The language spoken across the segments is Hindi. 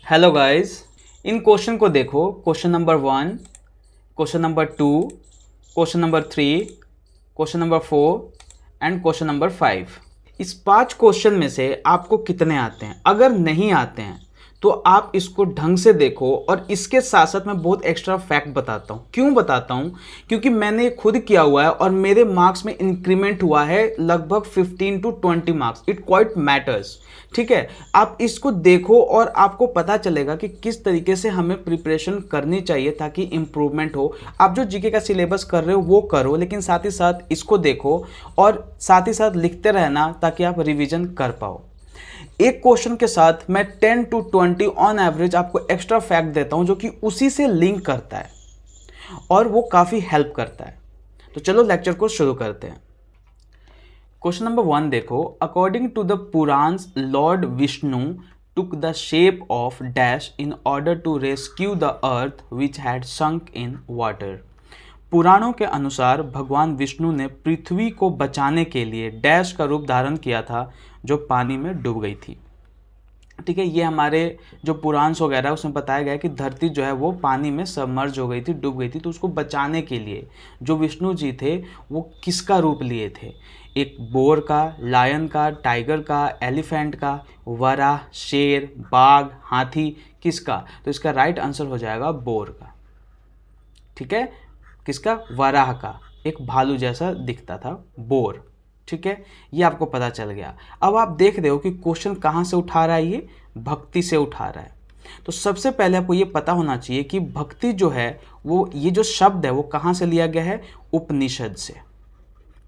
हेलो गाइस, इन क्वेश्चन को देखो। Question number 1, question number 2, question number 3, question number 4 and question number 5। इस 5 क्वेश्चन में से आपको कितने आते हैं? अगर नहीं आते हैं तो आप इसको ढंग से देखो। और इसके साथ साथ मैं बहुत एक्स्ट्रा फैक्ट बताता हूँ। क्यों बताता हूँ? क्योंकि मैंने खुद किया हुआ है और मेरे मार्क्स में इंक्रीमेंट हुआ है लगभग 15 to 20 marks. It quite matters. ठीक है, आप इसको देखो और आपको पता चलेगा कि किस तरीके से हमें प्रिपरेशन करनी चाहिए ताकि इम्प्रूवमेंट हो। आप जो जीके का सिलेबस कर रहे हो वो करो, लेकिन साथ ही साथ इसको देखो और साथ ही साथ लिखते रहना ताकि आप रिवीजन कर पाओ। एक क्वेश्चन के साथ मैं 10 to 20 ऑन एवरेज आपको एक्स्ट्रा फैक्ट देता हूं जो कि उसी से लिंक करता है और वो काफ़ी हेल्प करता है। तो चलो लेक्चर को शुरू करते हैं। क्वेश्चन नंबर 1 देखो। According to the Puranas lord Vishnu took the shape of dash in order to rescue the earth which had sunk in water। पुराणों के अनुसार भगवान विष्णु ने पृथ्वी को बचाने के लिए डैश का रूप धारण किया था जो पानी में डूब गई थी। ठीक है, ये हमारे जो पुराण वगैरह उसमें बताया गया है कि धरती जो है वो पानी में सबमर्ज हो गई थी, डूब गई थी। तो उसको बचाने के लिए जो विष्णु जी थे वो किसका रूप लिए थे? एक बोर का, लायन का, टाइगर का, एलिफेंट का, वराह, शेर, बाघ, हाथी, किसका? तो इसका राइट आंसर हो जाएगा बोर का। ठीक है, किसका? वराह का। एक भालू जैसा दिखता था, बोर। ठीक है, ये आपको पता चल गया। अब आप देख रहे हो कि क्वेश्चन कहाँ से उठा रहा है? ये भक्ति से उठा रहा है। तो सबसे पहले आपको ये पता होना चाहिए कि भक्ति जो है वो, ये जो शब्द है वो कहाँ से लिया गया है? उपनिषद से।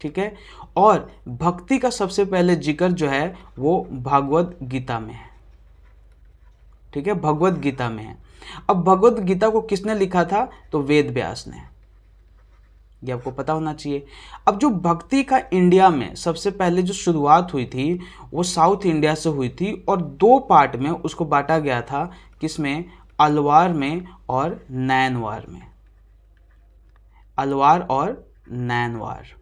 ठीक है, और भक्ति का सबसे पहले जिक्र जो है वो भगवद गीता में है। ठीक है, भगवद गीता में है। अब भगवद गीता को किसने लिखा था? तो वेद व्यास ने। ये आपको पता होना चाहिए। अब जो भक्ति का इंडिया में सबसे पहले जो शुरुआत हुई थी वो साउथ इंडिया से हुई थी और 2 पार्ट में उसको बांटा गया था। किसमें? अलवार में और नैनवार में। अलवार और नैनवार।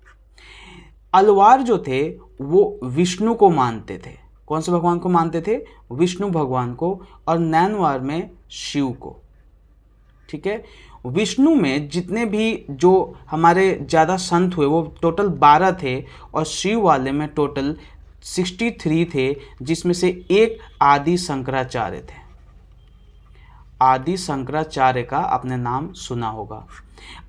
अलवार जो थे वो विष्णु को मानते थे। कौन से भगवान को मानते थे? विष्णु भगवान को। और नैनवार में शिव को। ठीक है, विष्णु में जितने भी जो हमारे ज़्यादा संत हुए वो टोटल 12 थे और शिव वाले में टोटल 63 थे, जिसमें से एक आदि शंकराचार्य थे। आदि शंकराचार्य का आपने नाम सुना होगा।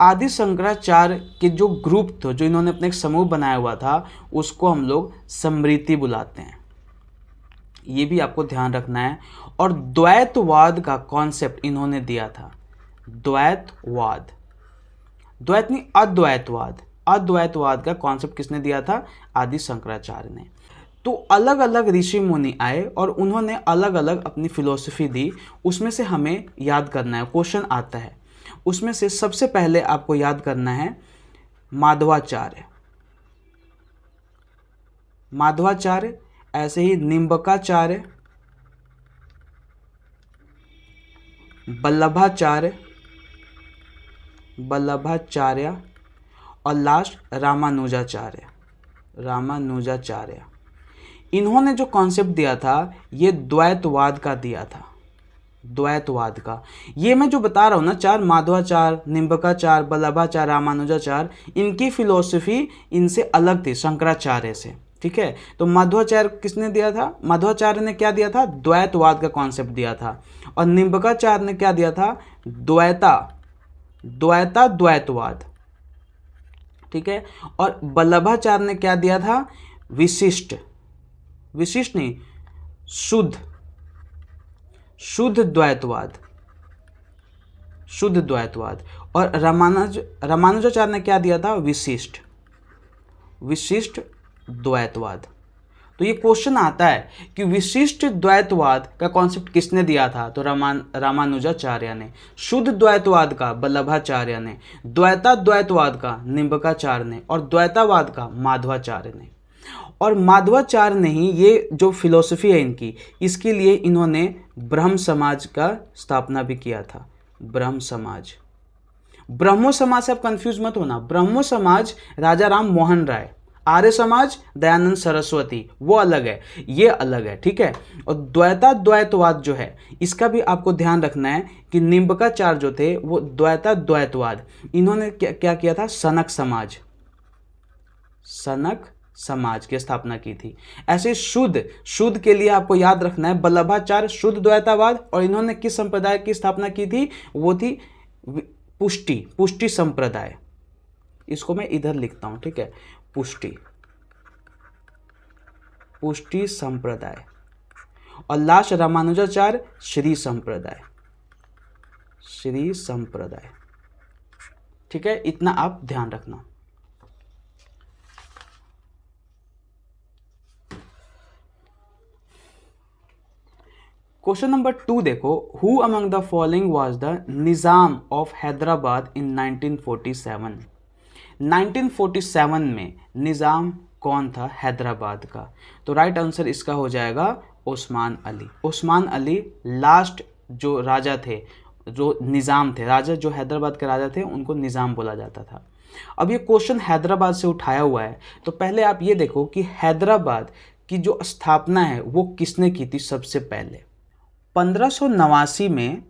आदि शंकराचार्य के जो ग्रुप थे, जो इन्होंने अपने एक समूह बनाया हुआ था, उसको हम लोग स्मृति बुलाते हैं। ये भी आपको ध्यान रखना है। और द्वैतवाद का कॉन्सेप्ट इन्होंने दिया था। द्वैतवाद, द्वैत नहीं, अद्वैतवाद। अद्वैतवाद का कॉन्सेप्ट किसने दिया था? आदि शंकराचार्य ने। तो अलग अलग ऋषि मुनि आए और उन्होंने अलग अलग अपनी फिलॉसफी दी। उसमें से हमें याद करना है, क्वेश्चन आता है उसमें से सबसे पहले आपको याद करना है माधवाचार्य। माधवाचार्य, ऐसे ही निम्बकाचार्य, वल्लभाचार्य, वल्लभाचार्य और लास्ट रामानुजाचार्य। रामानुजाचार्य। इन्होंने जो कॉन्सेप्ट दिया था ये द्वैतवाद का दिया था। द्वैतवाद का। ये मैं जो बता रहा हूँ ना, 4 माधवाचार्य, निम्बकाचार्य, वल्लभाचार्य, रामानुजाचार्य, इनकी फिलॉसफी इनसे अलग थी शंकराचार्य से। ठीक है, तो माधवाचार्य किसने दिया था? माधवाचार्य ने क्या दिया था? द्वैतवाद का कॉन्सेप्ट दिया था। और निम्बकाचार्य ने क्या दिया था? द्वैतवाद। ठीक है, और वल्लभाचार्य ने क्या दिया था? विशिष्ट नहीं, शुद्ध द्वैतवाद। और रामानुजाचार्य ने क्या दिया था? विशिष्ट द्वैतवाद। तो ये क्वेश्चन आता है कि विशिष्ट द्वैतवाद का कॉन्सेप्ट किसने दिया था? तो रामानुजाचार्य ने। शुद्ध द्वैतवाद का वल्लभाचार्य ने। द्वैतवाद का निम्बकाचार्य ने। और द्वैतवाद का माधवाचार्य ने। और माधवाचार्य ने ही ये जो फिलॉसफी है इनकी, इसके लिए इन्होंने ब्रह्म समाज का स्थापना भी किया था। ब्रह्म समाज। ब्रह्मो समाज से आप कंफ्यूज मत होना। ब्रह्मो समाज राजा राम मोहन राय, आर्य समाज, दयानंद सरस्वती, वो अलग है, ये अलग है, ठीक है। और द्वैतवाद जो है इसका भी आपको ध्यान रखना है कि निम्बकाचार्य जो थे वो द्वैतवाद, इन्होंने क्या किया था, सनक समाज की स्थापना की थी। ऐसे शुद्ध के लिए आपको याद रखना है वल्लभाचार्य शुद्ध द्वैतवाद, और इन्होंने किस संप्रदाय की स्थापना की थी, वो थी पुष्टि संप्रदाय। इसको मैं इधर लिखता हूं, ठीक है, पुष्टि संप्रदाय। और लास्ट रामानुजाचार्य श्री संप्रदाय, ठीक है, इतना आप ध्यान रखना। क्वेश्चन नंबर 2 देखो, who among the following was the Nizam of Hyderabad in 1947। 1947 में निजाम कौन था हैदराबाद का? तो राइट आंसर इसका हो जाएगा उस्मान अली। उस्मान अली लास्ट जो राजा थे, जो निजाम थे, राजा जो हैदराबाद के राजा थे उनको निजाम बोला जाता था। अब ये क्वेश्चन हैदराबाद से उठाया हुआ है, तो पहले आप ये देखो कि हैदराबाद की जो स्थापना है वो किसने की थी सबसे पहले। 1589 में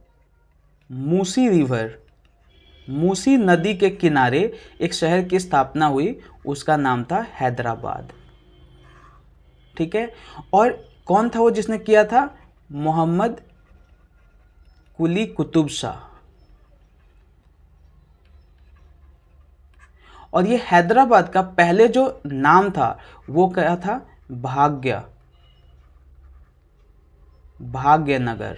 मूसी नदी के किनारे एक शहर की स्थापना हुई, उसका नाम था हैदराबाद, ठीक है। और कौन था वो जिसने किया था? मोहम्मद कुली कुतुब शाह। और ये हैदराबाद का पहले जो नाम था वो क्या था? भाग्यनगर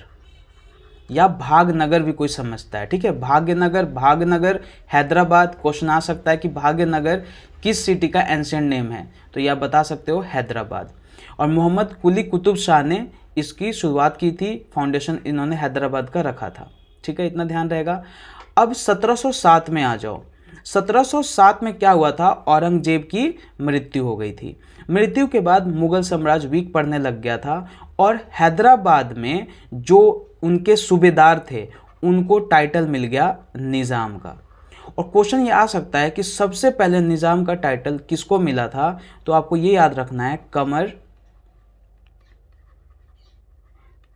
या भागनगर भी कोई समझता है, ठीक है। भागनगर हैदराबाद। क्वेश्चन आ सकता है कि भाग्यनगर किस सिटी का एंशिएंट नेम है, तो यह बता सकते हो हैदराबाद। और मोहम्मद कुली कुतुब शाह ने इसकी शुरुआत की थी, फाउंडेशन इन्होंने हैदराबाद का रखा था, ठीक है, इतना ध्यान रहेगा। अब 1707 में आ जाओ। 1707 में क्या हुआ था? औरंगजेब की मृत्यु हो गई थी। मृत्यु के बाद मुगल साम्राज्य वीक पड़ने लग गया था, और हैदराबाद में जो उनके सूबेदार थे उनको टाइटल मिल गया निज़ाम का। और क्वेश्चन ये आ सकता है कि सबसे पहले निज़ाम का टाइटल किसको मिला था? तो आपको ये याद रखना है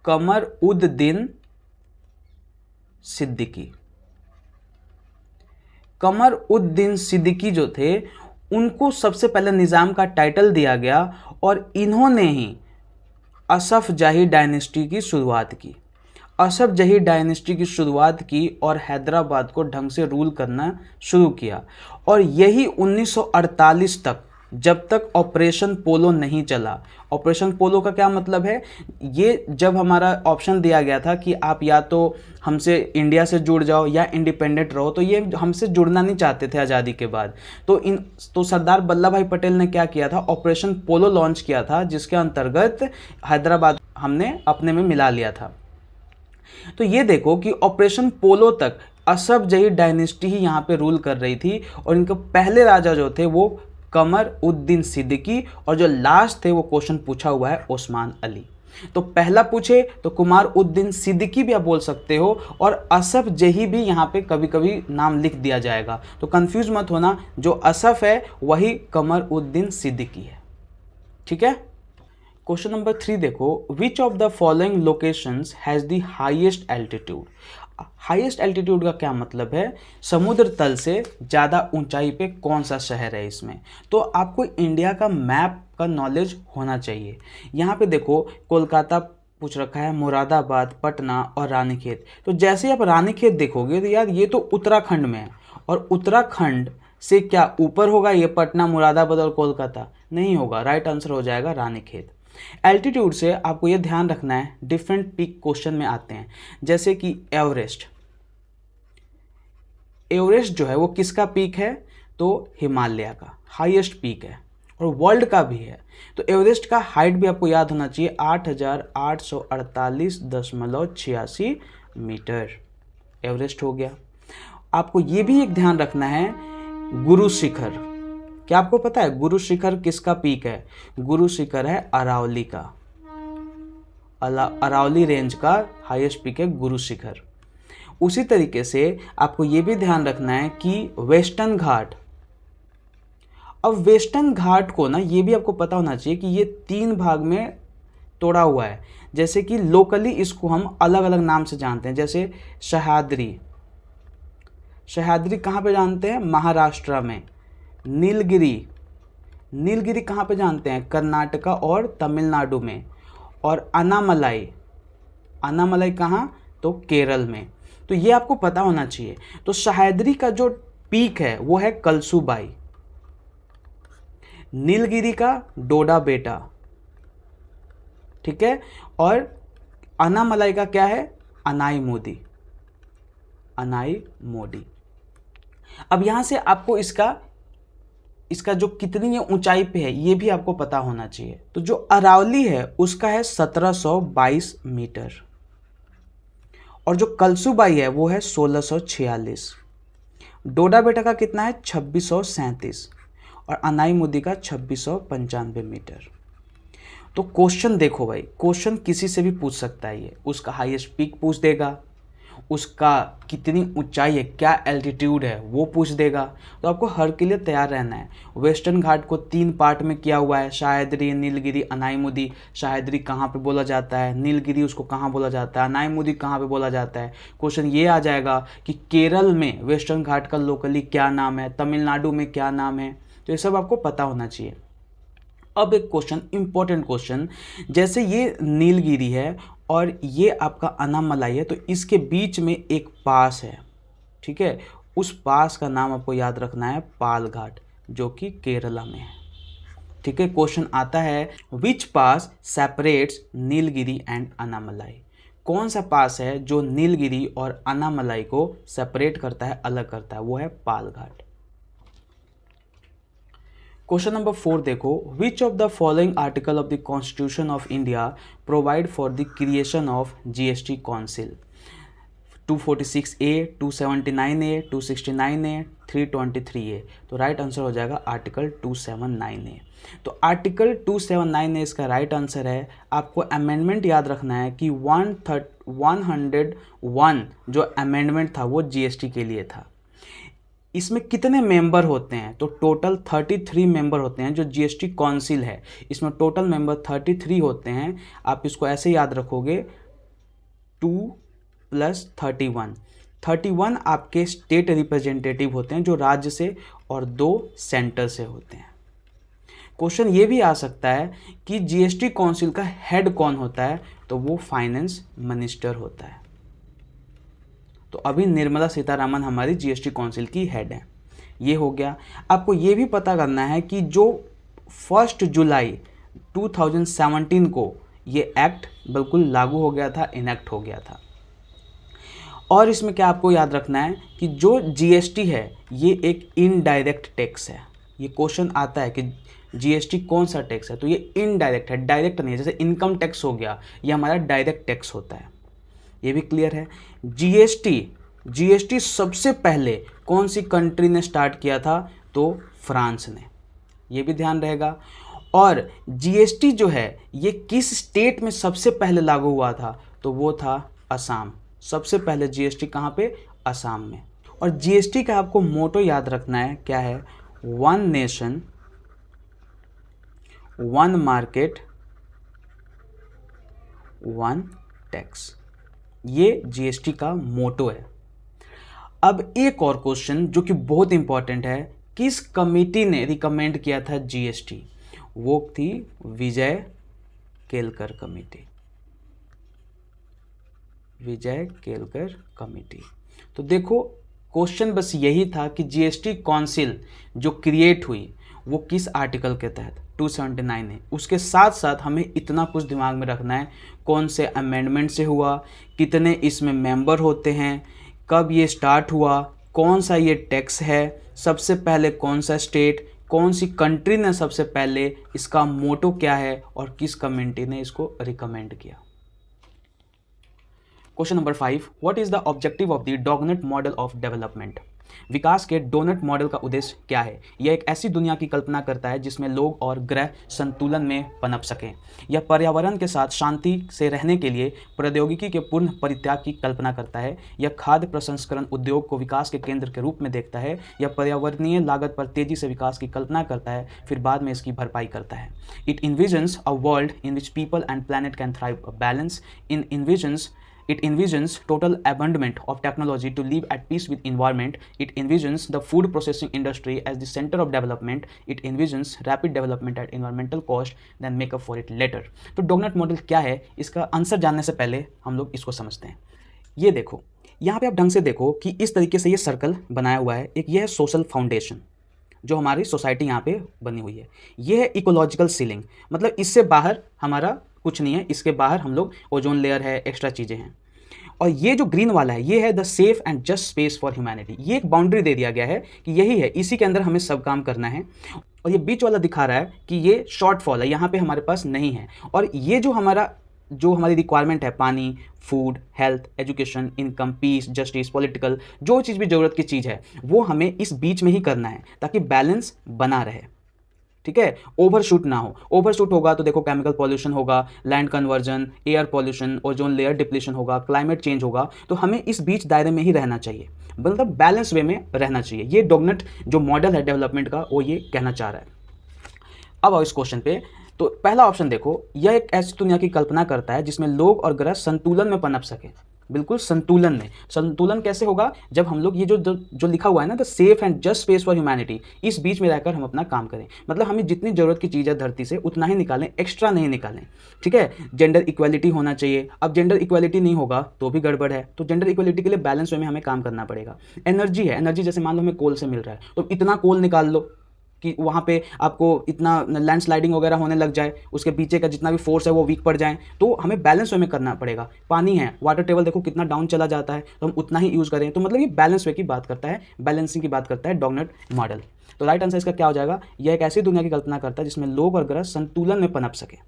कमर उद दीन सिद्दीकी। कमर उद दीन सिद्दीकी जो थे उनको सबसे पहले निज़ाम का टाइटल दिया गया, और इन्होंने ही असफ जाही डायनेस्टी की शुरुआत की। असफ जाही डायनेस्टी की शुरुआत की और हैदराबाद को ढंग से रूल करना शुरू किया। और यही 1948 तक, जब तक ऑपरेशन पोलो नहीं चला। ऑपरेशन पोलो का क्या मतलब है? ये जब हमारा ऑप्शन दिया गया था कि आप या तो हमसे इंडिया से जुड़ जाओ या इंडिपेंडेंट रहो, तो ये हमसे जुड़ना नहीं चाहते थे आज़ादी के बाद। तो सरदार वल्लभ भाई पटेल ने क्या किया था? ऑपरेशन पोलो लॉन्च किया था, जिसके अंतर्गत हैदराबाद हमने अपने में मिला लिया था। तो ये देखो कि ऑपरेशन पोलो तक असफ जही डायनेस्टी ही यहाँ पे रूल कर रही थी, और इनके पहले राजा जो थे वो कमर उद्दीन सिद्दीकी, और जो लास्ट थे वो क्वेश्चन पूछा हुआ है उस्मान अली। तो पहला पूछे तो कुमार उद्दीन सिद्दीकी भी आप बोल सकते हो, और असफ जही भी यहाँ पे कभी कभी नाम लिख दिया जाएगा, तो कंफ्यूज मत होना, जो असफ है वही कमर उद्दीन सिद्दीकी है, ठीक है। क्वेश्चन नंबर 3 देखो, which of the following locations has the highest altitude. Highest altitude का क्या मतलब है? समुद्र तल से ज़्यादा ऊंचाई पे कौन सा शहर है इसमें। तो आपको इंडिया का मैप का नॉलेज होना चाहिए। यहाँ पे देखो कोलकाता पूछ रखा है, मुरादाबाद, पटना और रानीखेत। तो जैसे आप रानीखेत देखोगे तो यार ये तो उत्तराखंड में है, और उत्तराखंड से क्या ऊपर होगा ये पटना, मुरादाबाद और कोलकाता? नहीं होगा। राइट आंसर हो जाएगा रानीखेत। एल्टीट्यूड से आपको ये ध्यान रखना है, डिफरेंट पीक क्वेश्चन में आते हैं, जैसे कि एवरेस्ट जो है वो किसका पीक है? तो हिमालय का हाईएस्ट पीक है, और वर्ल्ड का भी है। तो एवरेस्ट का हाइट भी आपको याद होना चाहिए, 8,848.86 मीटर एवरेस्ट हो गया। आपको ये भी एक ध्यान रखना है, गुरु शिखर। क्या आपको पता है गुरु शिखर किसका पीक है? गुरु शिखर है अरावली का, अरावली रेंज का हाईएस्ट पीक है गुरु शिखर। उसी तरीके से आपको ये भी ध्यान रखना है कि वेस्टर्न घाट अब वेस्टर्न घाट को ना ये भी आपको पता होना चाहिए कि ये 3 भाग में तोड़ा हुआ है। जैसे कि लोकली इसको हम अलग अलग नाम से जानते हैं, जैसे सह्याद्री। सह्याद्री कहाँ पे जानते हैं? महाराष्ट्र में। नीलगिरी, नीलगिरी कहाँ पे जानते हैं? कर्नाटका और तमिलनाडु में। और अनामलाई, अनामलाई कहाँ? तो केरल में। तो ये आपको पता होना चाहिए। तो सह्याद्री का जो पीक है वो है कलसूबाई, नीलगिरी का डोडा बेटा, ठीक है, और अनामलाई का क्या है? अनाई मोदी, अनाई मोदी। अब यहां से आपको इसका जो कितनी ये ऊंचाई पे है ये भी आपको पता होना चाहिए। तो जो अरावली है उसका है 1722 मीटर, और जो कलसूबाई है वो है 1646। डोडा बेटा का कितना है? 2637, और अनाई मोदी का 2695 मीटर। तो क्वेश्चन देखो भाई, क्वेश्चन किसी से भी पूछ सकता है, ये उसका हाईएस्ट पीक पूछ देगा, उसका कितनी ऊंचाई है, क्या एल्टीट्यूड है वो पूछ देगा। तो आपको हर के लिए तैयार रहना है। वेस्टर्न घाट को 3 पार्ट में किया हुआ है, सह्याद्री, नीलगिरी, अनाईमुदी। सह्याद्री कहाँ पे बोला जाता है, नीलगिरी उसको कहाँ बोला जाता है, अनाईमुदी कहाँ पे बोला जाता है। क्वेश्चन ये आ जाएगा कि केरल में वेस्टर्न घाट का लोकली क्या नाम है, तमिलनाडु में क्या नाम है। तो ये सब आपको पता होना चाहिए। अब एक क्वेश्चन, इंपॉर्टेंट क्वेश्चन, जैसे ये नीलगिरी है और ये आपका अनामलाई है, तो इसके बीच में एक पास है, ठीक है, उस पास का नाम आपको याद रखना है पाल घाट, जो कि केरला में है, ठीक है। क्वेश्चन आता है विच पास सेपरेट्स नीलगिरी एंड अनामलाई। कौन सा पास है जो नीलगिरी और अनामलाई को सेपरेट करता है, अलग करता है? वो है पाल घाट। क्वेश्चन नंबर 4 देखो, which of the following article of the constitution of India provide for the creation of GST council? 246A, 279A, 269A, 323A। तो राइट आंसर हो जाएगा आर्टिकल 279A। तो आर्टिकल 279A इसका राइट आंसर है। आपको अमेंडमेंट याद रखना है कि 101 जो अमेंडमेंट था वो जीएसटी के लिए था। इसमें कितने मेंबर होते हैं? तो टोटल 33 मेंबर होते हैं। जो जीएसटी काउंसिल है इसमें टोटल मेंबर 33 होते हैं। आप इसको ऐसे याद रखोगे 2 + 31 आपके स्टेट रिप्रेजेंटेटिव होते हैं जो राज्य से, और 2 सेंटर से होते हैं। क्वेश्चन ये भी आ सकता है कि जीएसटी काउंसिल का हेड कौन होता है? तो वो फाइनेंस मिनिस्टर होता है। तो अभी निर्मला सीतारामन हमारी जीएसटी काउंसिल की हेड है। ये हो गया। आपको ये भी पता करना है कि जो 1 जुलाई 2017 को ये एक्ट बिल्कुल लागू हो गया था, इनेक्ट हो गया था। और इसमें क्या आपको याद रखना है कि जो जीएसटी है ये एक इनडायरेक्ट टैक्स है। ये क्वेश्चन आता है कि जीएसटी कौन सा टैक्स है? तो ये इनडायरेक्ट है, डायरेक्ट नहीं है। जैसे इनकम टैक्स हो गया, ये हमारा डायरेक्ट टैक्स होता है। ये भी क्लियर है। जीएसटी सबसे पहले कौन सी कंट्री ने स्टार्ट किया था? तो फ्रांस ने। ये भी ध्यान रहेगा। और जीएसटी जो है ये किस स्टेट में सबसे पहले लागू हुआ था? तो वो था असम। सबसे पहले जीएसटी कहाँ पे? असम में। और जीएसटी का आपको मोटो याद रखना है, क्या है? 1 नेशन 1 मार्केट 1 टैक्स। ये जीएसटी का मोटो है। अब एक और क्वेश्चन जो कि बहुत इंपॉर्टेंट है, किस कमेटी ने रिकमेंड किया था जीएसटी? वो थी विजय केलकर कमेटी। विजय केलकर कमेटी। तो देखो क्वेश्चन बस यही था कि जीएसटी काउंसिल जो क्रिएट हुई वो किस आर्टिकल के तहत? 279 है। उसके साथ साथ हमें इतना कुछ दिमाग में रखना है, कौन से अमेंडमेंट से हुआ, कितने इसमें मेंबर होते हैं, कब ये स्टार्ट हुआ, कौन सा ये टैक्स है, सबसे पहले कौन सा स्टेट, कौन सी कंट्री ने सबसे पहले, इसका मोटो क्या है, और किस कमेटी ने इसको रिकमेंड किया। Question number 5, what is the objective of the doughnut model of development? विकास के डोनट मॉडल का उद्देश्य क्या है? यह एक ऐसी दुनिया की कल्पना करता है जिसमें लोग और ग्रह संतुलन में पनप सकें। यह पर्यावरण के साथ शांति से रहने के लिए प्रौद्योगिकी के पूर्ण परित्याग की कल्पना करता है। यह खाद्य प्रसंस्करण उद्योग को विकास के केंद्र के रूप में देखता है। यह पर्यावरणीय लागत पर तेजी से विकास की कल्पना करता है, फिर बाद में इसकी भरपाई करता है। It envisions a world in which people and planet can thrive. A balance it envisions total abandonment of technology to live at peace with environment. It envisions the food processing industry as the center of development. It envisions rapid development at environmental cost, then make up for it later. तो डोगनट मॉडल क्या है, इसका आंसर जानने से पहले हम लोग इसको समझते हैं। ये देखो, यहाँ पे आप ढंग से देखो कि इस तरीके से ये सर्कल बनाया हुआ है। एक ये है सोशल फाउंडेशन जो हमारी सोसाइटी यहाँ पे बनी हुई है। ये है इकोलॉजिकल सीलिंग, मतलब इससे बाहर हमारा कुछ नहीं है, इसके बाहर हम लोग ओजोन लेयर है, एक्स्ट्रा चीज़ें हैं। और ये जो ग्रीन वाला है ये है the safe and just space for humanity. ये एक बाउंड्री दे दिया गया है कि यही है, इसी के अंदर हमें सब काम करना है। और ये बीच वाला दिखा रहा है कि ये शॉर्टफॉल है, यहाँ पे हमारे पास नहीं है। और ये जो हमारी रिक्वायरमेंट है, पानी, food, health, education, income, peace, justice, political, जो चीज़ भी ज़रूरत की चीज़ है वो हमें इस बीच में ही करना है ताकि बैलेंस बना रहे। ठीक है, ओवरशूट ना हो। ओवरशूट होगा तो देखो केमिकल पॉल्यूशन होगा, land conversion, air pollution, ozone layer depletion होगा, क्लाइमेट चेंज होगा। तो हमें इस बीच दायरे में ही रहना चाहिए, मतलब बैलेंस वे में रहना चाहिए। ये डोगनट जो मॉडल है डेवलपमेंट का वो ये कहना चाह रहा है। अब आओ इस क्वेश्चन पे। तो पहला ऑप्शन देखो, यह एक ऐसी दुनिया की कल्पना करता है जिसमें लोग और ग्रह संतुलन में पनप सके। बिल्कुल संतुलन में। संतुलन कैसे होगा? जब हम लोग ये जो लिखा हुआ है ना, the safe and just space for humanity, इस बीच में रहकर हम अपना काम करें। मतलब हमें जितनी ज़रूरत की चीज़ है धरती से उतना ही निकालें, एक्स्ट्रा नहीं निकालें। ठीक है, जेंडर इक्वालिटी होना चाहिए। अब जेंडर इक्वालिटी नहीं होगा तो भी गड़बड़ है। तो जेंडर इक्वालिटी के लिए बैलेंस वे में हमें काम करना पड़ेगा। एनर्जी है, एनर्जी जैसे मान लो हमें कोल से मिल रहा है तो इतना कोल निकाल लो कि वहाँ पे आपको इतना लैंडस्लाइडिंग वगैरह होने लग जाए, उसके पीछे का जितना भी फोर्स है वो वीक पड़ जाए। तो हमें बैलेंस वे में करना पड़ेगा। पानी है, वाटर टेबल देखो कितना डाउन चला जाता है, तो हम उतना ही यूज़ करें। तो मतलब ये बैलेंस वे की बात करता है, बैलेंसिंग की बात करता है डोगनट मॉडल। तो राइट आंसर इसका क्या हो जाएगा? यह एक ऐसी दुनिया की कल्पना करता है जिसमें लोग और ग्रह संतुलन में पनप सके।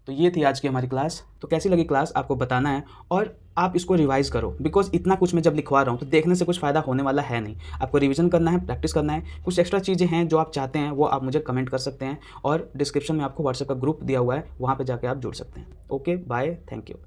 तो ये थी आज की हमारी क्लास। तो कैसी लगी क्लास आपको बताना है और आप इसको रिवाइज करो, बिकॉज इतना कुछ मैं जब लिखवा रहा हूँ तो देखने से कुछ फ़ायदा होने वाला है नहीं। आपको रिवीजन करना है, प्रैक्टिस करना है। कुछ एक्स्ट्रा चीज़ें हैं जो आप चाहते हैं वो आप मुझे कमेंट कर सकते हैं और डिस्क्रिप्शन में आपको व्हाट्सएप का ग्रुप दिया हुआ है, वहाँ पर जाकर आप जुड़ सकते हैं। Okay, bye, thank you.